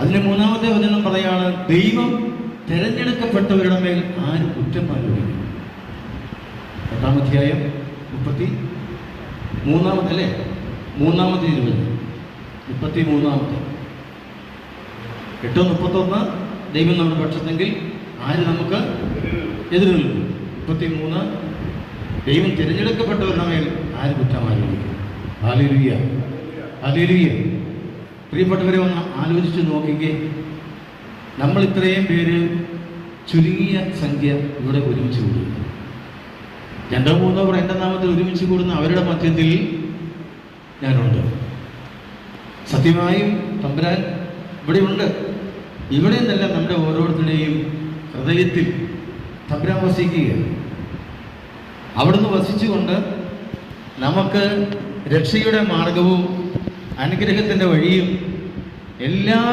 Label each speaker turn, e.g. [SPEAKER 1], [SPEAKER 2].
[SPEAKER 1] അതിന് മൂന്നാമത്തെ വചനം പറയാണ്, ദൈവം തിരഞ്ഞെടുക്കപ്പെട്ടവരുടെ മേൽ ആര് കുറ്റം ആരോപിക്കും? 8-ാം അധ്യായം 33 അല്ലേ, 3-ാമത്തെ 33 8:31 ദൈവം നമ്മുടെ പക്ഷത്തെങ്കിൽ ആര് നമുക്ക് എതിര് നിൽക്കും? 33 ദൈവം തിരഞ്ഞെടുക്കപ്പെട്ടവരുടെ മേൽ ആര് കുറ്റം ആരോപിക്കും? Hallelujah, hallelujah. പ്രിയപ്പെട്ടവരെ, ഒന്ന് ആലോചിച്ച് നോക്കിക്കേ. നമ്മൾ ഇത്രയും പേര് ചുരുങ്ങിയ സംഖ്യ ഇവിടെ ഒരുമിച്ച് കൂടുന്നു. 2-3 പേർ എൻ്റെ നാമത്തിൽ ഒരുമിച്ച് കൂടുന്ന അവരുടെ മധ്യത്തിൽ ഞാനുണ്ട്. സത്യമായും തമ്പുരാൻ ഇവിടെയുണ്ട്. ഇവിടെ നിന്നല്ല, നമ്മുടെ ഓരോരുത്തരുടെയും ഹൃദയത്തിൽ തമ്പുരാൻ വസിക്കുകയാണ്. അവിടുന്ന് വസിച്ചുകൊണ്ട് നമുക്ക് രക്ഷയുടെ മാർഗവും അനുഗ്രഹത്തിൻ്റെ വഴിയും എല്ലാ